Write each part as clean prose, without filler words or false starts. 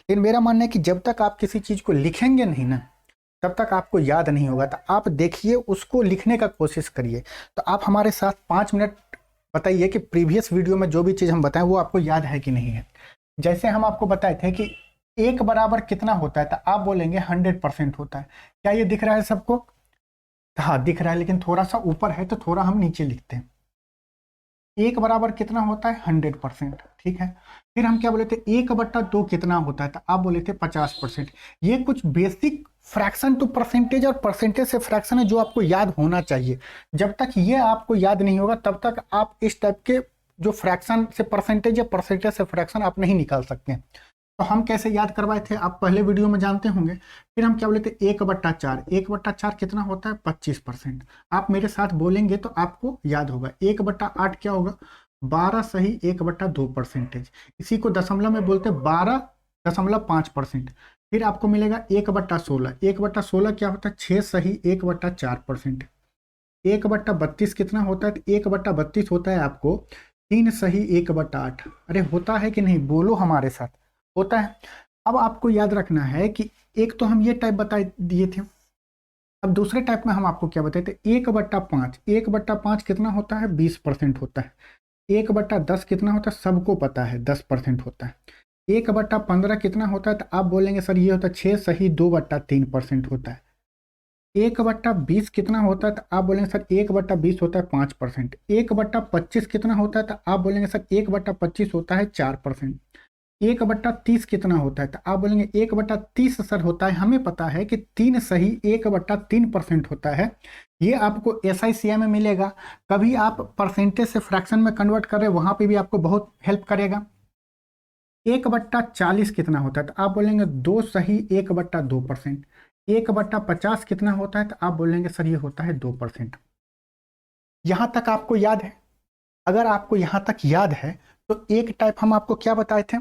लेकिन मेरा मानना है कि जब तक आप किसी चीज़ को लिखेंगे नहीं ना, तब तक आपको याद नहीं होगा। तो आप देखिए, उसको लिखने का कोशिश करिए। तो आप हमारे साथ 5 मिनट बताइए कि प्रीवियस वीडियो में जो भी चीज़ हम बताएं वो आपको याद है कि नहीं है। जैसे हम आपको बताए थे कि 1 बराबर कितना होता है, तो आप बोलेंगे 100% होता है। क्या ये दिख रहा है सबको? हाँ दिख रहा है, लेकिन थोड़ा सा ऊपर है तो थोड़ा हम नीचे लिखते हैं। 1 बराबर कितना होता है? 100%। ठीक है। फिर हम क्या बोले थे? 1/2 कितना होता है? तो आप बोले थे 50%। ये कुछ बेसिक फ्रैक्शन टू परसेंटेज और परसेंटेज से फ्रैक्शन है जो आपको याद होना चाहिए। जब तक ये आपको याद नहीं होगा तब तक आप इस टाइप के जो फ्रैक्शन से परसेंटेज या परसेंटेज से फ्रैक्शन आप नहीं निकाल सकते। तो हम कैसे याद करवाए थे आप पहले वीडियो में जानते होंगे। फिर हम क्या बोले थे? 1/4। 1/4 कितना होता है? 25%। आप मेरे साथ बोलेंगे तो आपको याद होगा। 1/8 क्या होगा? 12 सही 1/2%। इसी को दशमलव में बोलते 12.5%। फिर आपको मिलेगा 1/16। 1/16 क्या होता है? 6 सही 1/4%। 1/32 कितना होता है? 1/32 होता है आपको 3 सही 1/8। अरे होता है कि नहीं? बोलो हमारे साथ, होता है। अब आपको याद रखना है कि एक तो हम ये टाइप बता दिए थे, अब दूसरे टाइप में हम आपको क्या बताए थे? 1/5। 1/5 कितना होता है? 20% होता है। 1/10 कितना होता है? सबको पता है 10% होता है। 1/15 कितना होता है? तो आप बोलेंगे सर ये होता है 6 सही 2/3% होता है। 1/20 कितना होता है? तो आप बोलेंगे सर 1/20 होता है 5%। 1/25 कितना होता है? तो आप बोलेंगे सर 1/25 होता है 4%। 1/30 कितना होता है? तो आप बोलेंगे 1/30 सर होता है, हमें पता है कि 3 सही 1/3% होता है। ये आपको SICI में मिलेगा। कभी आप परसेंटेज से फ्रैक्शन में कन्वर्ट कर रहे हैं, वहां पे भी आपको बहुत हेल्प करेगा। 1/40 कितना होता है? तो आप बोलेंगे 2 सही 1/2%। 1/50 कितना होता है? तो आप बोलेंगे सर ये होता है 2%। यहां तक आपको याद है? अगर आपको यहां तक याद है तो एक टाइप हम आपको क्या बताए थे?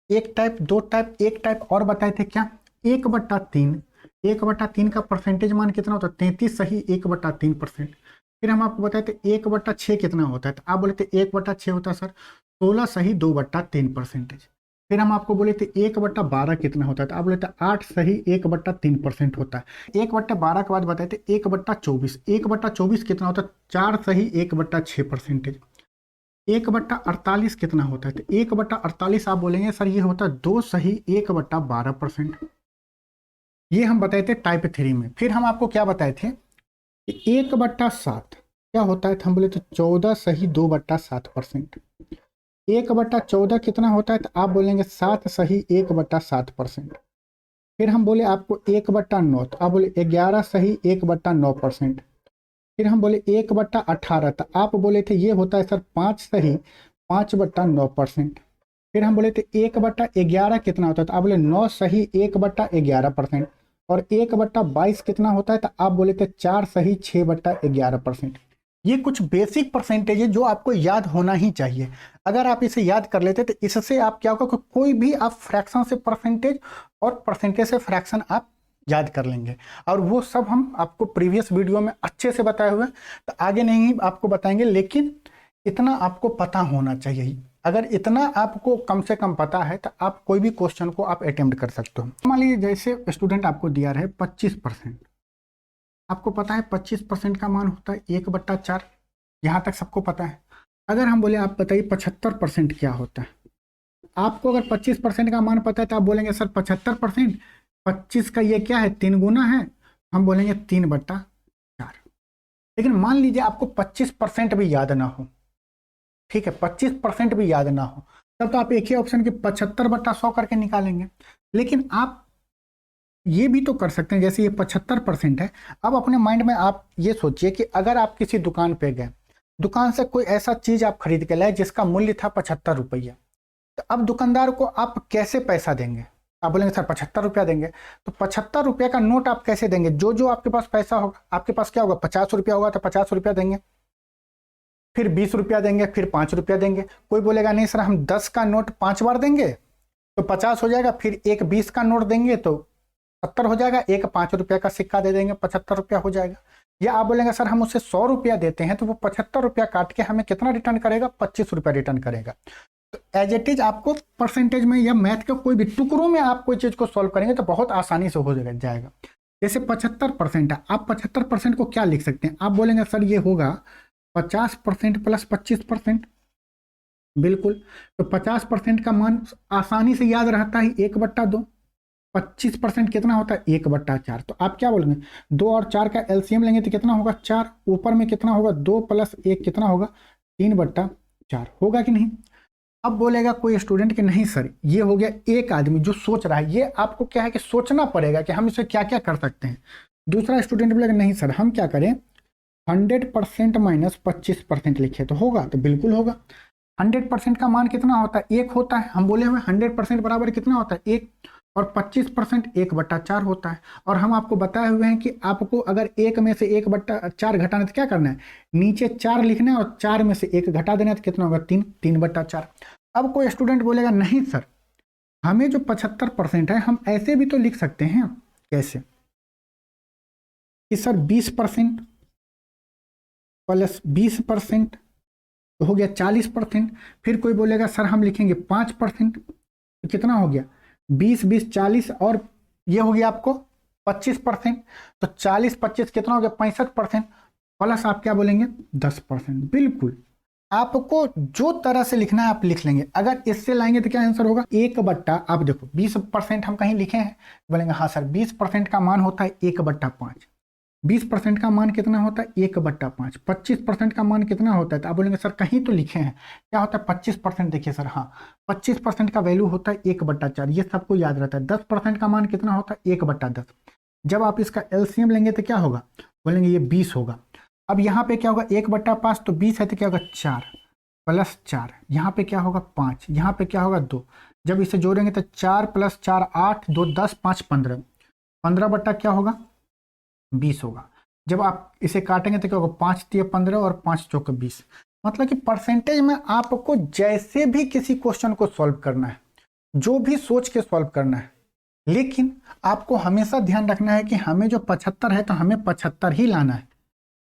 एक टाइप, दो टाइप, एक टाइप और बताए थे क्या? 1/3। 1/3 का परसेंटेज मान कितना होता है? 33 सही 1/3%। फिर हम आपको बताए थे 1/6 कितना होता है? तो आप बोले थे 1/6 होता है सर 16 सही 2/3%। फिर हम आपको बोले थे 1/12 कितना होता है? तो आप बोले थे 8 सही 1/3% होता है। 1/12 के बाद बताए थे 1/24। 1/24 कितना होता है? 4 सही 1/6%। 1/48 कितना होता है? तो 1/48 आप बोलेंगे सर ये होता है 2 सही 1/12%। ये हम बताए थे टाइप 3 में। फिर हम आपको क्या बताए थे कि 1/7 क्या होता है? तो हम बोले तो 14 सही 2/7%। 1/14 कितना होता है? तो आप बोलेंगे 7 सही 1/7%। फिर हम बोले आपको 1/9, तो आप बोले 11 सही 1/9%। फिर हम बोले 1/18, तो आप बोले थे ये होता है सर 5 सही 5/9%। फिर हम बोले थे 1/11 कितना होता है? तो आप बोले 9 सही 1/11%। और 1/22 कितना होता है? तो आप बोले थे 4 सही 6/11%। ये कुछ बेसिक परसेंटेज है जो आपको याद होना ही चाहिए। अगर आप इसे याद कर लेते तो इससे आप क्या होगा, कोई भी आप फ्रैक्शन से परसेंटेज और परसेंटेज से फ्रैक्शन आप याद कर लेंगे। और वो सब हम आपको प्रीवियस वीडियो में अच्छे से बताए हुए, तो आगे नहीं आपको बताएंगे, लेकिन इतना आपको पता होना चाहिए। अगर इतना आपको कम से कम पता है तो आप कोई भी क्वेश्चन को आप अटेम्प्ट कर सकते हो। मान लीजिए जैसे स्टूडेंट आपको दिया रहे 25%, आपको पता है 25% का मान होता है 1/4, यहाँ तक सबको पता है। अगर हम बोले आप बताइए 75% क्या होता है? आपको अगर 25% का मान पता है तो आप बोलेंगे सर 75%, 25 का ये क्या है? 3 गुना है, हम बोलेंगे 3/4। लेकिन मान लीजिए आपको 25% भी याद ना हो, ठीक है, 25% भी याद ना हो, तब तो आप एक ही ऑप्शन की 75/100 करके निकालेंगे। लेकिन आप ये भी तो कर सकते हैं, जैसे ये 75% है। अब अपने माइंड में आप ये सोचिए कि अगर आप किसी दुकान पे गए, दुकान से कोई ऐसा चीज आप खरीद के लाए जिसका मूल्य था 75 रुपया, तो अब दुकानदार को आप कैसे पैसा देंगे? आप बोलेंगे सर 75 रुपया देंगे। तो 75 रुपया का नोट आप कैसे देंगे? जो जो आपके पास पैसा होगा, आपके पास क्या होगा? 50 रुपया होगा तो 50 रुपया देंगे, फिर 20 रुपया देंगे, फिर 5 रुपया देंगे। कोई बोलेगा नहीं सर हम 10 का नोट 5 बार देंगे तो 50 हो जाएगा, फिर एक 20 का नोट देंगे तो 70 हो जाएगा, एक 5 रुपया का सिक्का दे देंगे 75 रुपया हो जाएगा। या आप बोलेंगे सर हम उसे 100 रुपया देते हैं तो वो 75 रुपया काट के हमें कितना रिटर्न करेगा? 25 रुपया रिटर्न करेगा। तो एज इट इज आपको परसेंटेज में या मैथ के कोई भी टुकड़ों में आप कोई चीज को सॉल्व करेंगे तो बहुत आसानी से हो जाएगा। जैसे 75% है, आप 75% को क्या लिख सकते हैं? आप बोलेंगे सर ये होगा 50% प्लस 25%। बिल्कुल, तो 50% का मान आसानी से याद रहता है 1/2। 25% कितना होता है? 1/4। तो आप क्या बोलेंगे? 2 और 4 का एलसीएम लेंगे तो कितना होगा? 4। ऊपर में कितना होगा? 2 प्लस 1 कितना होगा? 3/4 होगा कि नहीं? अब बोलेगा कोई स्टूडेंट कि नहीं सर ये हो गया एक आदमी जो सोच रहा है, ये आपको क्या है कि सोचना पड़ेगा कि हम इसे क्या क्या कर सकते हैं। दूसरा स्टूडेंट बोलेगा नहीं सर हम क्या करें, 100% माइनस 25% लिखे तो होगा? तो बिल्कुल होगा। 100% का मान कितना होता है? 1 होता है। हम बोले हुए 100% बराबर कितना होता है? 1। और 25% 1/4 होता है। और हम आपको बताए हुए हैं कि आपको अगर 1 में से 1/4 घटाना तो क्या करना है? नीचे 4 लिखना है और 4 में से 1 घटा देना है तो कितना होगा? 3। 3/4। अब कोई स्टूडेंट बोलेगा नहीं सर हमें जो 75% है हम ऐसे भी तो लिख सकते हैं। कैसे? कि सर 20% प्लस 20% तो हो गया 40%। फिर कोई बोलेगा सर हम लिखेंगे 5%, तो कितना हो गया? 20 20 40 और ये हो गया आपको 25%। तो 40 25 कितना हो गया? 65%। प्लस आप क्या बोलेंगे? 10%। बिल्कुल, आपको जो तरह से लिखना है आप लिख लेंगे। अगर इससे लाएंगे तो क्या आंसर होगा? 1/, आप देखो 20% हम कहीं लिखे हैं, बोलेंगे हाँ सर 20% का मान होता है 1/5। 20% का मान कितना होता है? 1/5। 25% का मान कितना होता है? तो आप बोलेंगे सर कहीं तो लिखे हैं, क्या होता है? 25%। देखिए सर हाँ 25% का वैल्यू होता है 1/4, ये सबको याद रहता है। 10% का मान कितना होता है? 1/10। जब आप इसका एलसीएम लेंगे तो क्या होगा? बोलेंगे ये 20 होगा। अब यहाँ पे क्या होगा? 1/5 तो 20 है तो क्या होगा? 4 प्लस 4, यहाँ पे क्या होगा? 5, यहाँ पे क्या होगा? 2। जब इसे जोड़ेंगे तो 4 प्लस 4 8, 2 10, 5 15। 15 क्या होगा? 20 होगा। जब आप इसे काटेंगे तो क्या होगा? 5 तिया 15 और 5 चौके 20। मतलब कि परसेंटेज में आपको जैसे भी किसी क्वेश्चन को सॉल्व करना है, जो भी सोच के सॉल्व करना है, लेकिन आपको हमेशा ध्यान रखना है कि हमें जो 75 है तो हमें 75 ही लाना है।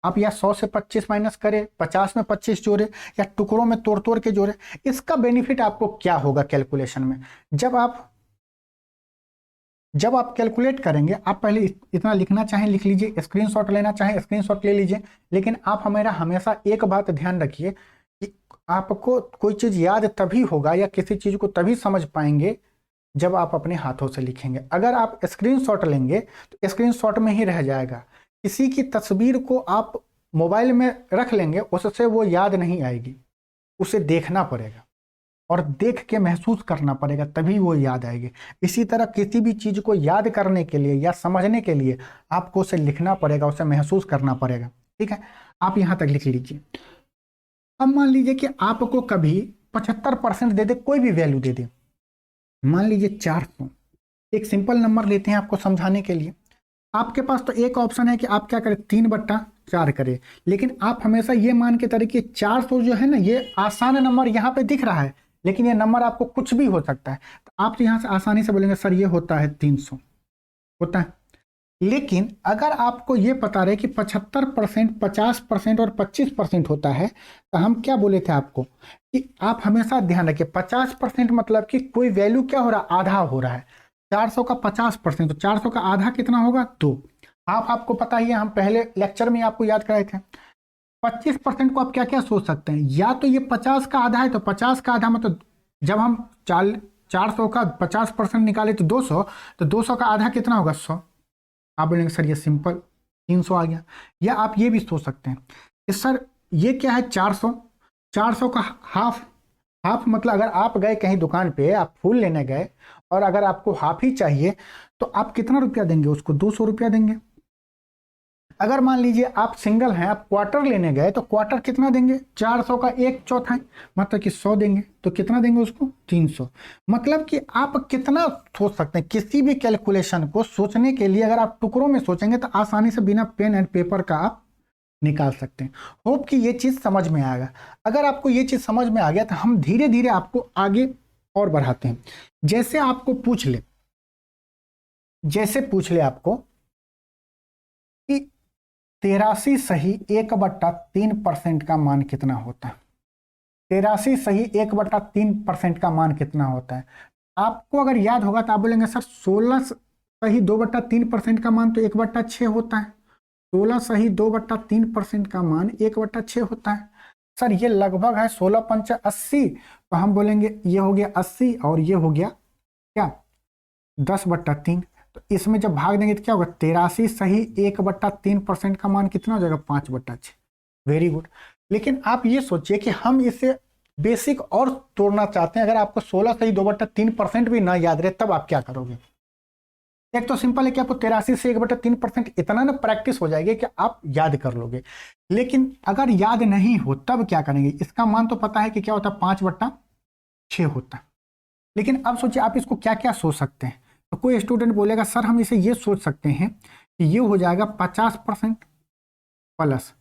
आप या 100 से 25 माइनस करें, 50 में 25 जोड़े या टुकड़ों में तोड़ तोड़ के जोड़े, इसका बेनिफिट आपको क्या होगा कैलकुलेशन में? जब आप कैलकुलेट करेंगे, आप पहले इतना लिखना चाहें लिख लीजिए, स्क्रीनशॉट लेना चाहें स्क्रीनशॉट ले लीजिए, लेकिन आप हमेशा एक बात ध्यान रखिए कि आपको कोई चीज याद तभी होगा या किसी चीज को तभी समझ पाएंगे जब आप अपने हाथों से लिखेंगे। अगर आप स्क्रीनशॉट लेंगे तो स्क्रीनशॉट में ही रह जाएगा। किसी की तस्वीर को आप मोबाइल में रख लेंगे, उससे वो याद नहीं आएगी, उसे देखना पड़ेगा और देख के महसूस करना पड़ेगा, तभी वो याद आएगी। इसी तरह किसी भी चीज को याद करने के लिए या समझने के लिए आपको उसे लिखना पड़ेगा, उसे महसूस करना पड़ेगा। ठीक है, आप यहां तक लिख लीजिए। अब मान लीजिए कि आपको कभी 75% दे दे, कोई भी वैल्यू दे दे, मान लीजिए 400। एक सिंपल नंबर लेते हैं आपको समझाने के लिए। आपके पास तो एक ऑप्शन है कि आप क्या करें, 3/4 करें, लेकिन आप हमेशा ये मान के तरीके 400 जो है ना, ये आसान नंबर यहाँ पे दिख रहा है, लेकिन ये नंबर आपको कुछ भी हो सकता है। तो आप तो यहाँ से आसानी से बोलेंगे सर ये होता है 300 होता है। लेकिन अगर आपको ये पता रहे कि 75%, 50% और 25% होता है, तो हम क्या बोले थे आपको कि आप हमेशा ध्यान रखिए 50% मतलब कि कोई वैल्यू क्या हो रहा है, आधा हो रहा है। 400 का 50%, तो 400 का आधा कितना होगा? 2। आपको पता ही है, हम पहले लेक्चर में आपको याद कराए थे। 25% को आप क्या क्या सोच सकते हैं, या तो ये 50 का आधा है तो 50 का आधा मतलब जब हम 400 का 50% निकाले तो 200, तो 200 का आधा कितना होगा? 100। आप बोलेंगे सर ये सिंपल 300 आ गया। या आप ये भी सोच सकते हैं कि सर ये क्या है? 400, 400 का हाफ। हाफ मतलब अगर आप गए कहीं दुकान पे, आप फूल लेने गए और अगर आपको हाफ ही चाहिए तो आप कितना रुपया देंगे उसको? 200 रुपया देंगे। अगर मान लीजिए आप सिंगल हैं, आप क्वार्टर लेने गए तो क्वार्टर कितना देंगे? 400 का 1/4 मतलब कि 100 देंगे। तो कितना देंगे उसको? 300। मतलब कि आप कितना सोच सकते हैं किसी भी कैलकुलेशन को सोचने के लिए। अगर आप टुकड़ों में सोचेंगे तो आसानी से बिना पेन एंड पेपर का आप निकाल सकते हैं। होप कि ये चीज समझ में आएगा। अगर आपको ये चीज समझ में आ गया तो हम धीरे धीरे आपको आगे और बढ़ाते हैं। जैसे पूछ ले आपको कि 83 सही 1/3% का मान कितना होता है? 83 सही 1/3% का मान कितना होता है? आपको अगर याद होगा तो आप बोलेंगे सर 16 सही 2/3% का मान तो 1/6 होता है। 16 सही 2/3% का मान 1/6 होता है। सर ये लगभग है 16 पंचा 80, तो हम बोलेंगे ये हो गया 80 और ये हो गया क्या 10/3। तो इसमें जब भाग देंगे तो क्या होगा 83 सही 1/3% का मान कितना हो जाएगा 5/6। Very good. लेकिन आप ये सोचिए कि हम इसे बेसिक और तोड़ना चाहते हैं। अगर आपको 16 सही 2/3% भी ना याद रहे तब आप क्या करोगे? एक तो सिंपल है कि आपको 83 से 1/3% इतना ना प्रैक्टिस हो जाएगी कि आप याद कर लोगे। लेकिन अगर याद नहीं हो तब क्या करेंगे? इसका मान तो पता है कि क्या होता है 5/6 होता है। लेकिन अब सोचिए आप इसको क्या क्या सोच सकते हैं। तो कोई स्टूडेंट बोलेगा सर हम इसे ये सोच सकते हैं कि ये हो जाएगा 50% प्लस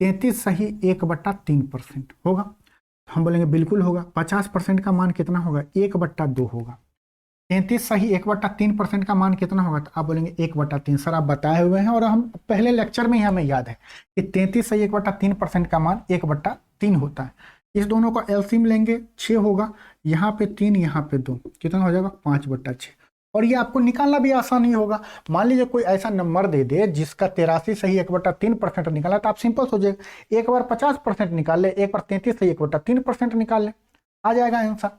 33 सही 1/3% होगा। हम बोलेंगे बिल्कुल होगा। 50% का मान कितना होगा 1/2 होगा। 33 सही 1/3% का मान कितना होगा? तो आप बोलेंगे 1/3। सर आप बताए हुए हैं और हम पहले लेक्चर में ही हमें याद है कि 33 सही 1/3% का मान 1/3 होता है। इस दोनों का एलसीएम लेंगे 6 होगा। यहाँ पे 3 यहाँ पे 2 कितना हो जाएगा 5/6। और ये आपको निकालना भी आसान ही होगा। मान लीजिए कोई ऐसा नंबर दे दे जिसका 83 सही 1/3% निकाला, तो आप सिंपल सोचिए एक बार 50% निकाल ले, एक बार 33 सही 1/3% निकाल ले, आ जाएगा आंसर।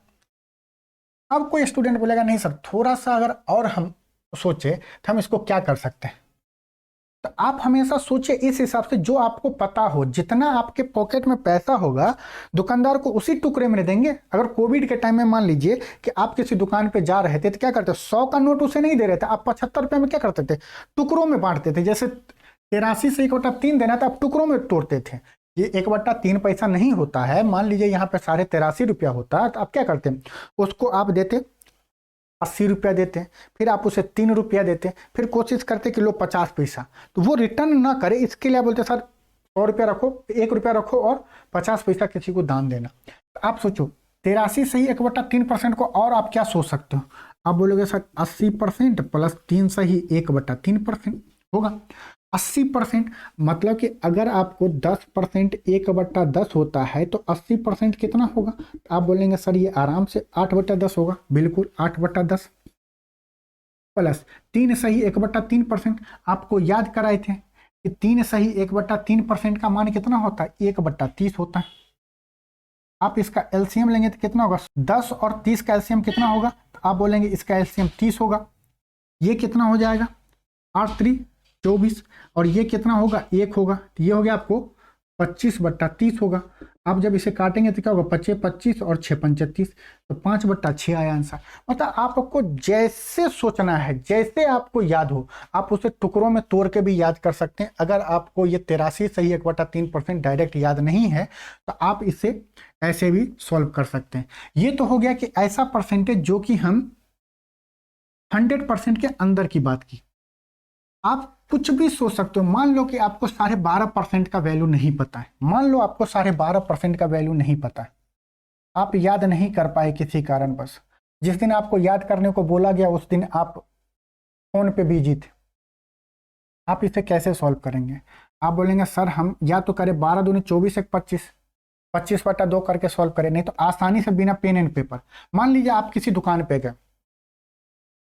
अब कोई स्टूडेंट बोलेगा नहीं सर थोड़ा सा अगर और हम सोचे तो हम इसको क्या कर सकते हैं। तो आप हमेशा सोचिए इस हिसाब से जो आपको पता हो। जितना आपके पॉकेट में पैसा होगा दुकानदार को उसी टुकड़े में देंगे। अगर कोविड के टाइम में मान लीजिए कि आप किसी दुकान पे जा रहे थे तो क्या करते? 100 का नोट उसे नहीं दे रहे थे, आप 75 रुपए में क्या करते थे? टुकड़ों में बांटते थे। जैसे 83 से 1/3 देना था, आप टुकड़ों में तोड़ते थे। ये 1/3 पैसा नहीं होता है। मान लीजिए यहाँ पे 83.5 रुपया होता है, तो आप क्या करते? उसको आप देते 80 रुपया देते, फिर आप उसे 3 रुपया देते, फिर कोशिश करते कि लो 50 पैसा, तो वो रिटर्न ना करे इसके लिए बोलते सर 100 रुपया रखो, 1 रुपया रखो और 50 पैसा किसी को दान देना। तो आप सोचो 83 सही 1/3% को और आप क्या सोच सकते हो? आप बोलोगे सर 80% प्लस 3 सही 1/3% होगा। 80% मतलब कि अगर आपको 10% 1/10 होता है तो 80% कितना होगा? आप बोलेंगे सर ये आराम से 8/10 होगा। बिल्कुल 8/10 प्लस 3 सही 1/3%। आपको याद कराए थे कि 3 सही 1/3% का मान कितना होता है 1/30 होता है। आप इसका एलसीएम लेंगे तो कितना होगा 10 और 30 का एलसीएम कितना होगा? तो आप बोलेंगे इसका एलसीएम 30 होगा। ये कितना हो जाएगा 8 3 24 और ये कितना होगा 1 होगा। तो ये हो गया आपको 25/30 होगा। आप जब इसे काटेंगे तो क्या होगा 25 25 और 6 35, तो 5/6 आया आंसर। मतलब आपको जैसे सोचना है जैसे आपको याद हो आप उसे टुकड़ों में तोड़ के भी याद कर सकते हैं। अगर आपको ये 83 सही 1/3% डायरेक्ट याद नहीं है तो आप इसे ऐसे भी सॉल्व कर सकते हैं। ये तो हो गया कि ऐसा परसेंटेज जो कि हम 100% के अंदर की बात की। आप कुछ भी सोच सकते हो। मान लो कि आपको 12.5% का वैल्यू नहीं पता है। मान लो आपको 12.5% का वैल्यू नहीं पता है, आप याद नहीं कर पाए किसी कारण बस। जिस दिन आपको याद करने को बोला गया उस दिन आप फोन पे बिजी थे। आप इसे कैसे सॉल्व करेंगे? आप बोलेंगे सर हम या तो करें 12 दूनी 24 एक 25, 25/2 करके सॉल्व करें, नहीं तो आसानी से बिना पेन एंड पेपर। मान लीजिए आप किसी दुकान पे गए,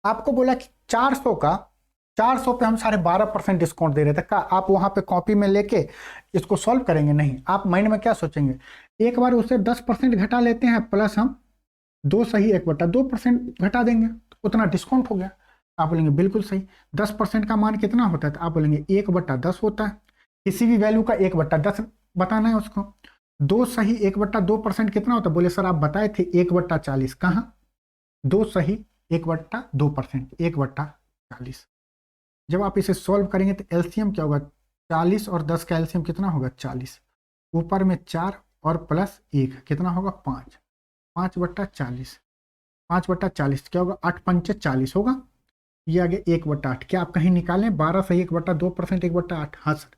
आपको बोला कि 400 पे हम 12.5% डिस्काउंट दे रहे थे। का आप वहां पे कॉपी में लेके इसको सॉल्व करेंगे? नहीं। आप माइंड में क्या सोचेंगे एक बार उसे 10% घटा लेते हैं प्लस हम 2 सही 1/2% घटा देंगे तो उतना डिस्काउंट हो गया। आप बोलेंगे बिल्कुल सही। 10% का मान कितना होता है? तो आप बोलेंगे 1/10 होता है। किसी भी वैल्यू का 1/10 बताना है उसको। 2 सही 1/2% कितना होता है? बोले सर आप बताए थे 1/40। कहाँ 2 सही 1/2%, 1/40। जब आप इसे सॉल्व करेंगे तो एलसीएम क्या होगा 40 और 10 का एलसीएम कितना होगा 40। ऊपर में 4 और प्लस 1 कितना होगा 5। 5/40, 5/40 क्या होगा 8 पंचे 40 होगा। ये आगे 1/8। क्या आप कहीं निकालें 12 सही 1/2% 1/8? हाँ सर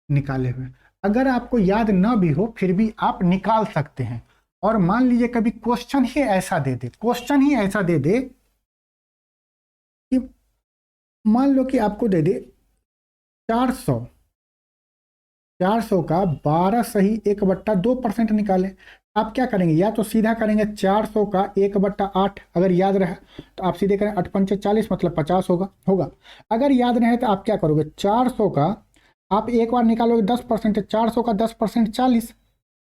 निकाले हुए। अगर आपको याद ना भी हो फिर भी आप निकाल सकते हैं। और मान लीजिए कभी क्वेश्चन ही ऐसा दे दे कि मान लो कि आपको दे दे 400 का 12 सही 1/2% निकाले। आप क्या करेंगे, या तो सीधा करेंगे 400 का 1/8, अगर याद रहे तो आप सीधे करें 8 पंचे 40 मतलब 50 होगा। अगर याद रहे तो आप क्या करोगे, 400 का आप एक बार निकालोगे 10%, 400 का 10% 40,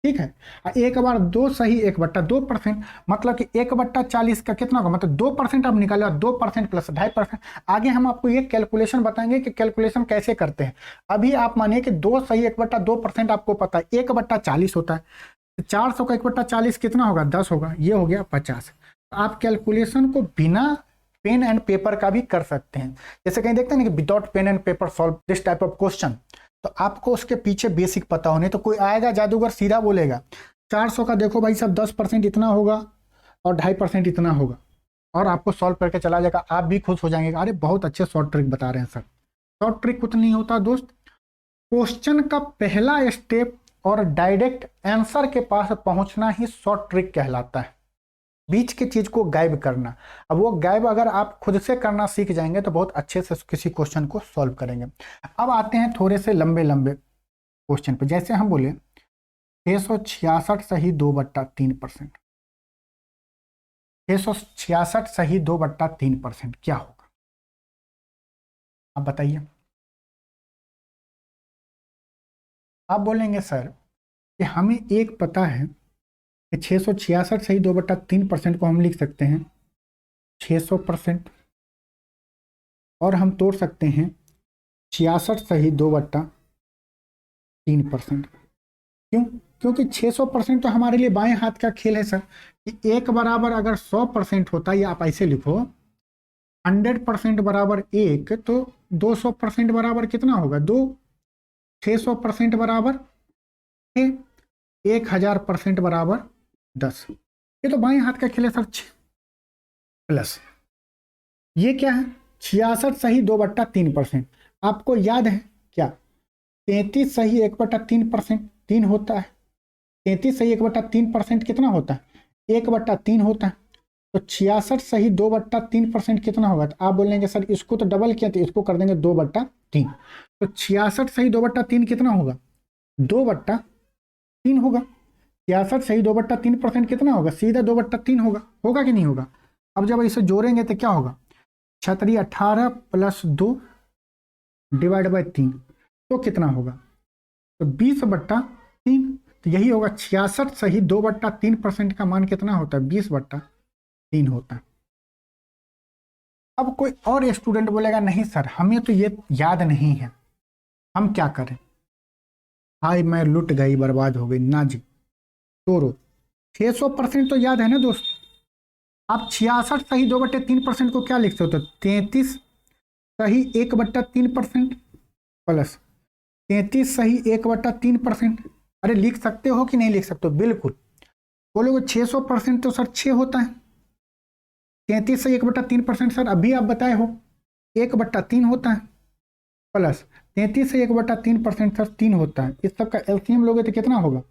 ठीक है। एक बार दो सही 1/2%, मतलब कि 1/40 का कितना होगा, मतलब 2% आप निकाले, 2% प्लस 2.5%। आगे हम आपको ये कैलकुलेशन बताएंगे कि कैलकुलेशन कैसे करते हैं। अभी आप मानिए कि 2 सही 1/2% आपको पता है 1/40 होता है, 400 का 1/40 कितना होगा, 10 होगा, ये हो गया 50। आप कैलकुलेशन को बिना पेन एंड पेपर का भी कर सकते हैं। जैसे कहीं देखते हैं ना कि without pen and paper solve this type of question, तो आपको उसके पीछे बेसिक पता होने, तो कोई आएगा जादूगर सीधा बोलेगा 400 का देखो भाई साहब 10% इतना होगा और 2.5% इतना होगा, और आपको सॉल्व करके चला जाएगा। आप भी खुश हो जाएंगे, अरे बहुत अच्छे शॉर्ट ट्रिक बता रहे हैं सर। शॉर्ट ट्रिक कुछ नहीं होता दोस्त, क्वेश्चन का पहला स्टेप और डायरेक्ट आंसर के पास पहुंचना ही शॉर्ट ट्रिक कहलाता है, बीच की चीज को गायब करना। अब वो गायब अगर आप खुद से करना सीख जाएंगे तो बहुत अच्छे से किसी क्वेश्चन को सॉल्व करेंगे। अब आते हैं थोड़े से लंबे लंबे क्वेश्चन पे। जैसे हम बोले 666 सही 2/3%, 666 सही 2/3% क्या होगा, आप बताइए। आप बोलेंगे सर कि हमें एक पता है कि 666 सही 2/3% को हम लिख सकते हैं 600%, और हम तोड़ सकते हैं 66 सही 2/3%। क्यों, क्योंकि 600% तो हमारे लिए बाएं हाथ का खेल है सर, कि एक बराबर अगर 100% होता, या आप ऐसे लिखो 100% बराबर एक, तो 200% बराबर कितना होगा, 2, 600% बराबर 6, 1000% बराबर 10। ये तो बाएं हाथ का खेल है सर। प्लस ये क्या है, 66 सही 2/3%, आपको याद है क्या, 33 सही 1/3%, 3 होता है। 33 सही 1/3% कितना होता है, 1/3 होता है। तो 66 सही 2/3% कितना होगा, तो आप बोलेंगे सर इसको तो डबल किया, तो इसको कर देंगे 2/3। तो 66 सही 2/3 कितना होगा, 2/3 होगा। 66 सही 2/3% कितना होगा, सीधा 2/3 होगा कि नहीं होगा। अब जब इसे जोड़ेंगे तो क्या होगा, 18 + 2 डिवाइड बाई 3, तो कितना होगा, तो 20/3। तो यही होगा 66 सही 2/3% का मान कितना होता है, 20/3 होता है। अब कोई और स्टूडेंट बोलेगा नहीं सर हमें तो ये याद नहीं है, हम क्या करें, हाय मैं लुट गई बर्बाद हो गई ना जी। तोड़ो, 600% तो याद है ना दोस्त। आप 66 सही 2/3% को क्या लिख सकते हो, 33 सही 1/3% प्लस 33 सही 1/3%। अरे लिख सकते हो कि नहीं लिख सकते हो, बिल्कुल बोलोगे 600% तो सर 6 होता है, 33 सही 1/3% सर अभी आप बताए हो 1/3 होता है, प्लस 33 से 1/3% सर 3 होता है। इस सब का एलसीएम लोगे तो कितना होगा,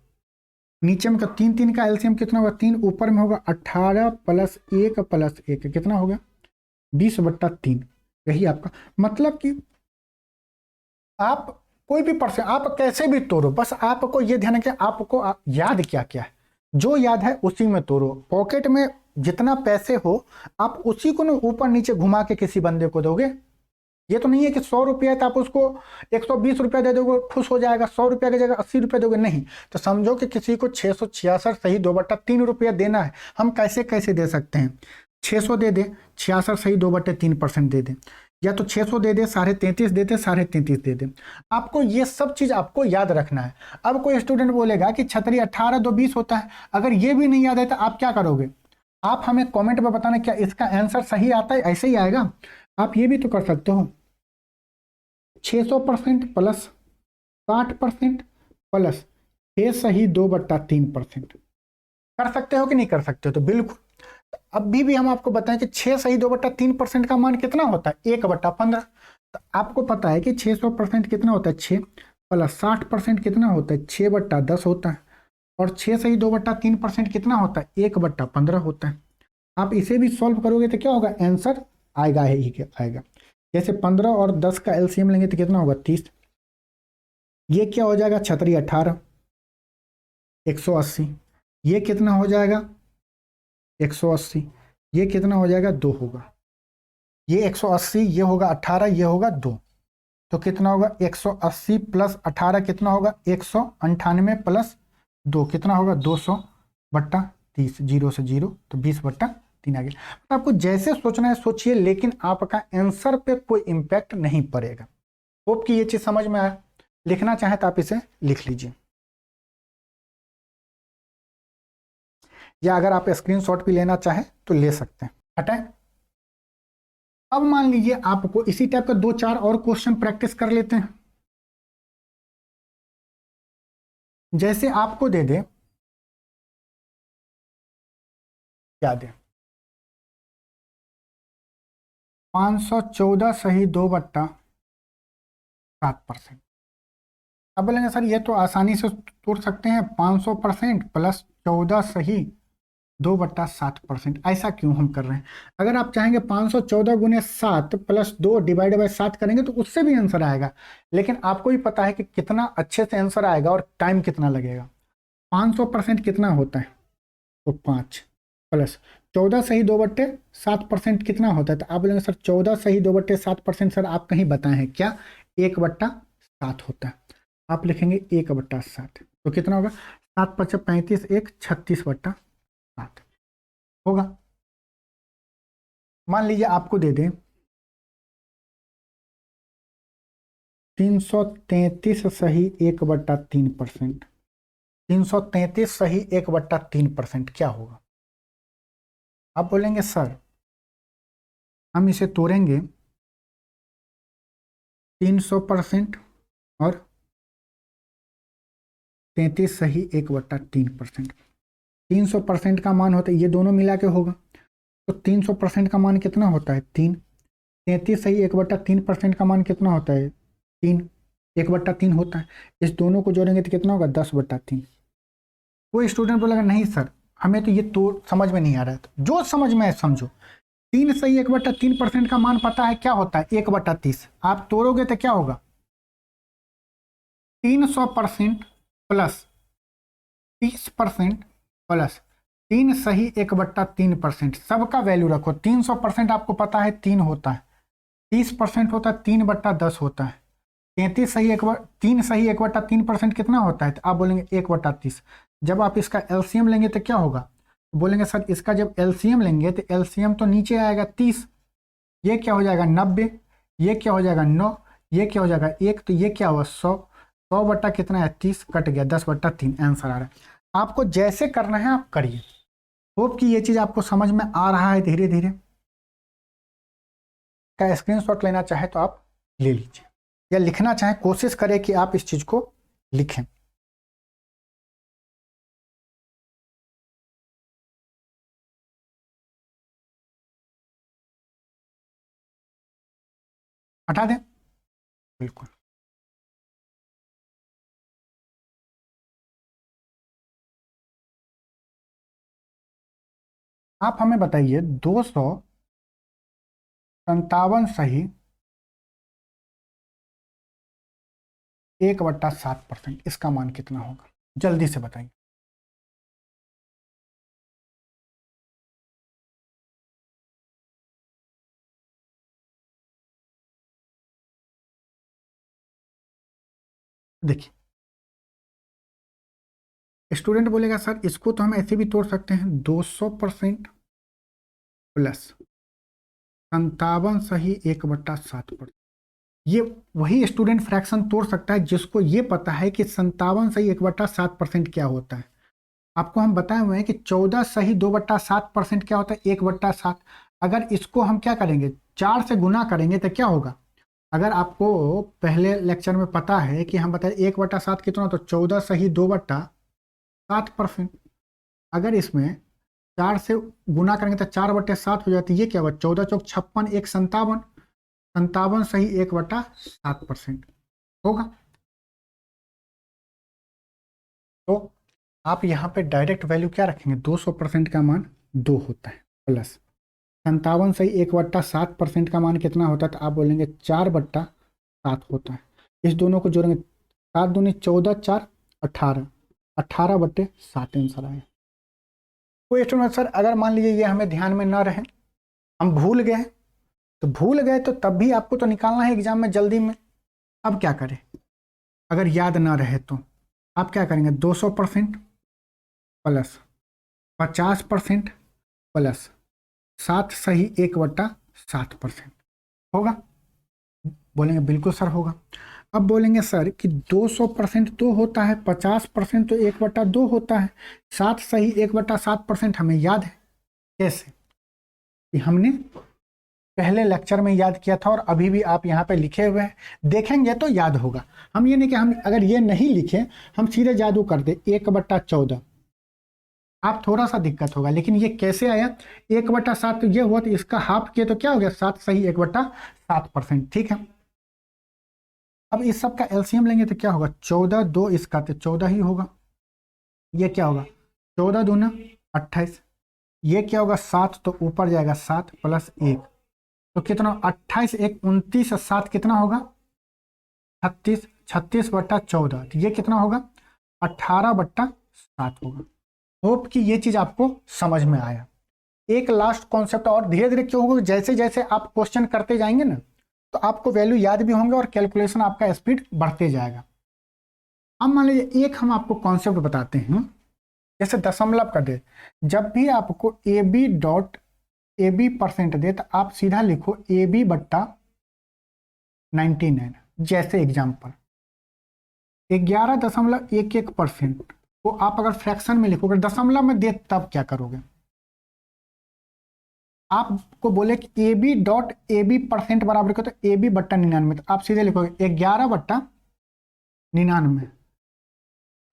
नीचे में का 3 का एलसीएम कितना होगा, 3 ऊपर में होगा 18 + 1 + 1 कितना होगा, 20/3। यही आपका मतलब कि आप कोई भी पर्सन आप कैसे भी तोड़ो, बस आपको ये ध्यान है कि आपको याद क्या क्या है, जो याद है उसी में तोड़ो। पॉकेट में जितना पैसे हो आप उसी को ना ऊपर नीचे घुमा के किसी बंदे को दोगे। ये तो नहीं है कि 100 रुपया है तो आप उसको 120 रुपया दे दोगे खुश हो जाएगा, 100 रुपया की जगह 80 रुपया दोगे, नहीं। तो समझो कि किसी को 666 सही 2/3 रुपया देना है। हम कैसे कैसे दे सकते हैं, 600 दे दे, 66 सही 2/3% दे दे, या तो 600 दे दे, 33.5 दे दे, 33.5 दे दे। आपको ये सब चीज आपको याद रखना है। अब कोई स्टूडेंट बोलेगा कि 36 18 2 20 होता है, अगर ये भी नहीं याद है तो आप क्या करोगे, आप हमें कमेंट में बताना क्या इसका आंसर सही आता है, ऐसे ही आएगा। आप ये भी तो कर सकते हो 600% प्लस 60% प्लस 6 सही 2/3%, कर सकते हो कि नहीं कर सकते हो, तो बिल्कुल। अभी भी हम आपको बताएं कि 6 सही 2/3% का मान कितना होता है, 1/15। तो आपको पता है कि 600% कितना होता है, 6 प्लस 60% कितना होता है, 6/10 होता है, और 6 सही 2/3% कितना होता है, 1/15 होता है। आप इसे भी सॉल्व करोगे तो क्या होगा, आंसर आएगा ही आएगा। जैसे 15 और 10 का एलसीएम लेंगे तो कितना होगा, 30। ये क्या हो जाएगा, 36 18 180। ये कितना हो जाएगा 180, ये कितना हो जाएगा 2 होगा, ये 180, ये होगा 18, ये होगा 2, तो कितना होगा 180 प्लस 18 कितना होगा 198 प्लस 2 कितना होगा 200/30, 0 से 0 तो 20/3 आ गया। तो आपको जैसे सोचना है सोचिए, लेकिन आपका आंसर पे कोई इम्पैक्ट नहीं पड़ेगा। होप कि ये चीज समझ में आया। लिखना चाहे तो आप इसे लिख लीजिए, या अगर आप स्क्रीनशॉट भी लेना चाहें तो ले सकते हैं। हटाए। अब मान लीजिए आपको इसी टाइप का 2-4 और क्वेश्चन प्रैक्टिस कर लेते हैं। जैसे आपको दे दे, क्या दे 514 सही 2/7%। अब बोलेंगे सर ये तो आसानी से तोड़ सकते हैं, 500% प्लस 14 सही 2/7%, ऐसा क्यों हम कर रहे हैं? अगर आप चाहेंगे 514 गुने 7 प्लस 2 डिवाइड बाई 7 करेंगे तो उससे भी आंसर आएगा, लेकिन आपको भी पता है कि कितना अच्छे से आंसर आएगा और टाइम कितना लगेगा। 500% कितना होता है तो 5 प्लस 14 सही 2/7% कितना होता है, तो आप बोलेंगे सर 14 सही 2/7%, सर आप कहीं बताएं हैं क्या? 1/7 होता है। आप लिखेंगे 1/7 तो कितना होगा 7×5 35, 1 36/7 होगा। मान लीजिए आपको दे दें 333 सही 1/3%, 333 सही 1/3% क्या होगा? आप बोलेंगे सर हम इसे तोड़ेंगे 300% और 33 सही 1/3%। 300% का मान होता है, ये दोनों मिला के होगा, तो 300% का मान कितना होता है 3। 33 सही 1/3% का मान कितना होता है 3, 1/3 होता है। इस दोनों को जोड़ेंगे तो कितना होगा 10/3। कोई स्टूडेंट बोलेगा नहीं सर हमें तो ये तो समझ में नहीं आ रहा है, तो जो समझ में है समझो। 3 सही 1/3% का मान पता है क्या होता है 1/30। आप तोड़ोगे तो क्या होगा 300% प्लस 30% प्लस 3 सही 1/3%। सबका वैल्यू रखो। 300% आपको पता है 3 होता है, 30% होता है 3/10 होता है, 3 सही 1/3% कितना होता है, तो आप बोलेंगे 1/30। जब आप इसका एलसीएम लेंगे तो क्या होगा, बोलेंगे सर इसका जब एलसीएम लेंगे तो एलसीएम तो नीचे आएगा 30, ये क्या हो जाएगा 90, ये क्या हो जाएगा 9, ये क्या हो जाएगा 1, तो ये क्या हुआ 100। 100 बट्टा कितना है 30, कट गया 10/3 आंसर आ रहा है। आपको जैसे करना है आप करिए। होप कि ये चीज आपको समझ में आ रहा है धीरे धीरे। का स्क्रीनशॉट लेना चाहे तो आप ले लीजिए, या लिखना चाहे कोशिश करें कि आप इस चीज को लिखें। हटा दें बिल्कुल। आप हमें बताइए 257 सही 1/7%, इसका मान कितना होगा? जल्दी से बताइए। देखिए स्टूडेंट बोलेगा सर इसको तो हम ऐसे भी तोड़ सकते हैं 200% प्लस 57 सही 1/7%। ये वही स्टूडेंट फ्रैक्शन तोड़ सकता है जिसको ये पता है कि 57 सही 1/7% क्या होता है। आपको हम बताए हुए हैं कि 14 सही 2/7% क्या होता है 1/7। अगर इसको हम क्या करेंगे 4 से गुना करेंगे तो क्या होगा? अगर आपको पहले लेक्चर में पता है कि हम बताए 1/7 कितना, तो 14 सही 2/7%। अगर इसमें 4 से गुना करेंगे तो 4/7 हो जाती है, ये क्या होगा 14 चौक 56, 1 57, 57 सही 1/7% होगा। तो आप यहाँ पे डायरेक्ट वैल्यू क्या रखेंगे 200% का मान 2 होता है, प्लस 57 सही 1/7% का मान कितना होता है, तो आप बोलेंगे 4/7 होता है। इस दोनों को जोड़ेंगे 7 दूनी 14, 4 18, 18/7 आंसर आए। कोई स्टूडेंट सर अगर मान लीजिए ये हमें ध्यान में ना रहे, हम भूल गए, तो भूल गए तो तब भी आपको तो निकालना है एग्जाम में जल्दी में। अब क्या करें, अगर याद ना रहे तो आप क्या करेंगे, 200% प्लस 50% प्लस 7 सही 1/7% होगा। बोलेंगे बिल्कुल सर होगा। अब बोलेंगे सर कि 200% तो होता है, 50% तो 1/2 होता है, 7 सही 1/7% हमें याद है। कैसे, कि हमने पहले लेक्चर में याद किया था और अभी भी आप यहाँ पे लिखे हुए हैं, देखेंगे तो याद होगा। हम ये नहीं कि हम अगर ये नहीं लिखे हम सीधे जादू कर दे 1/14, आप थोड़ा सा दिक्कत होगा। लेकिन ये कैसे आया, 1/7 तो ये हुआ, तो इसका हाफ किया तो क्या हो गया, 7 सही 1/7%। ठीक है, अब इस सब का एलसीएम लेंगे तो क्या होगा, 14 2 इसका तो 14 ही होगा। ये क्या होगा, 14 दूना 28, ये क्या होगा 7, तो ऊपर जाएगा 7 प्लस 1, तो कितना 28 1 29, 7 कितना होगा 36, 36/14, तो ये कितना होगा 18/7 होगा। होप कि ये चीज आपको समझ में आया। एक लास्ट कॉन्सेप्ट और, धीरे धीरे क्यों होगा, जैसे जैसे आप क्वेश्चन करते जाएंगे ना तो आपको वैल्यू याद भी होंगे और कैलकुलेशन आपका स्पीड बढ़ते जाएगा। अब मान लीजिए एक हम आपको कॉन्सेप्ट बताते हैं, जैसे दशमलव का दे, जब भी आपको AB दे तो आप सीधा लिखो AB/99। जैसे एग्जाम्पल 11.11% को आप अगर फ्रैक्शन में लिखोगे, दशमलव में दे तब क्या करोगे, आपको बोले कि AB बराबर को, तो AB/99, तो आप सीधे लिखोगे 11/99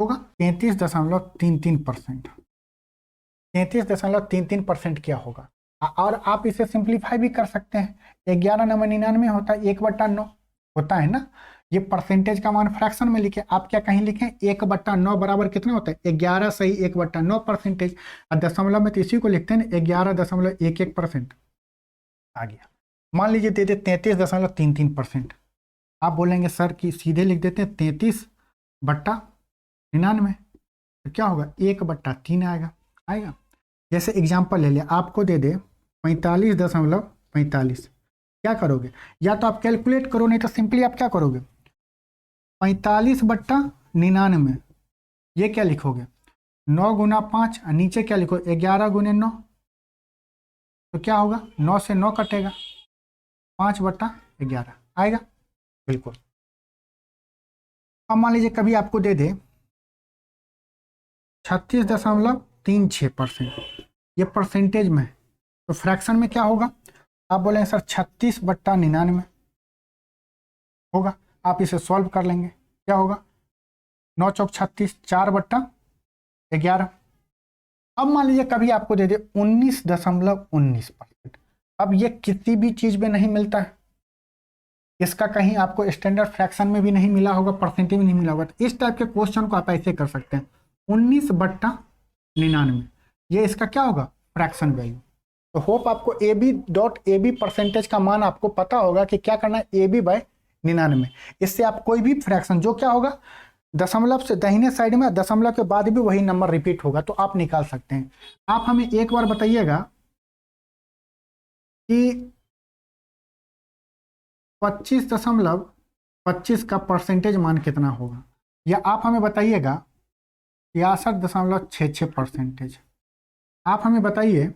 होगा 33.33%। 33.33% क्या होगा, और आप इसे सिंप्लीफाई भी कर सकते हैं। 11/99 होता है 1/9 होता है ना, ये परसेंटेज का मान फ्रैक्शन में लिखे, आप क्या कहीं लिखें 1/9 बराबर कितना होता है 11 सही 1/9%, और दशमलव में तो इसी को लिखते हैं 11.11% आ गया। मान लीजिए दे दे 33.33%, आप बोलेंगे सर कि सीधे लिख देते हैं 33/99, तो क्या होगा 1/3 आएगा। जैसे एग्जाम्पल ले लिया, आपको दे दे 45.45, क्या करोगे, या तो आप कैलकुलेट करो, नहीं तो सिंपली आप क्या करोगे 45/99, ये क्या लिखोगे 9 गुना 5, नीचे क्या लिखो 11 गुने 9, तो क्या होगा 9 से 9 कटेगा, 5/11 आएगा। बिल्कुल। अब मान लीजिए कभी आपको दे दे 36.36%, ये परसेंटेज में, तो फ्रैक्शन में क्या होगा, आप बोलेंगे सर 36/99 होगा। आप इसे सॉल्व कर लेंगे, क्या होगा 9 चौक 36, 4/11। अब मान लीजिए कभी आपको दे दे 19.19%, अब ये किसी भी चीज में नहीं मिलता है, इसका कहीं आपको स्टैंडर्ड फ्रैक्शन में भी नहीं मिला होगा, परसेंटेज में नहीं मिला होगा, तो इस टाइप के क्वेश्चन को आप ऐसे कर सकते हैं 19/99, ये इसका क्या होगा फ्रैक्शन वैल्यू। तो होप आपको AB परसेंटेज का मान आपको पता होगा कि क्या करना है AB/99। इससे आप कोई भी फ्रैक्शन जो क्या होगा, दशमलव से दाहिने साइड में दशमलव के बाद भी वही नंबर रिपीट होगा, तो आप निकाल सकते हैं। आप हमें एक बार बताइएगा कि 25.25 का परसेंटेज मान कितना होगा, या आप हमें बताइएगा 63.66%। आप हमें बताइए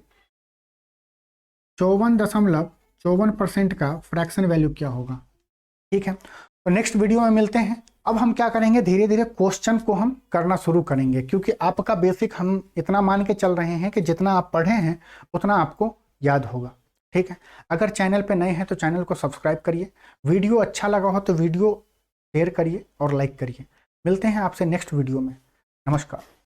54.54% का फ्रैक्शन वैल्यू क्या होगा। ठीक है, तो नेक्स्ट वीडियो में मिलते हैं। अब हम क्या करेंगे, धीरे धीरे क्वेश्चन को हम करना शुरू करेंगे, क्योंकि आपका बेसिक हम इतना मान के चल रहे हैं कि जितना आप पढ़े हैं उतना आपको याद होगा। ठीक है, अगर चैनल पे नए हैं तो चैनल को सब्सक्राइब करिए, वीडियो अच्छा लगा हो तो वीडियो शेयर करिए और लाइक करिए। मिलते हैं आपसे नेक्स्ट वीडियो में। नमस्कार।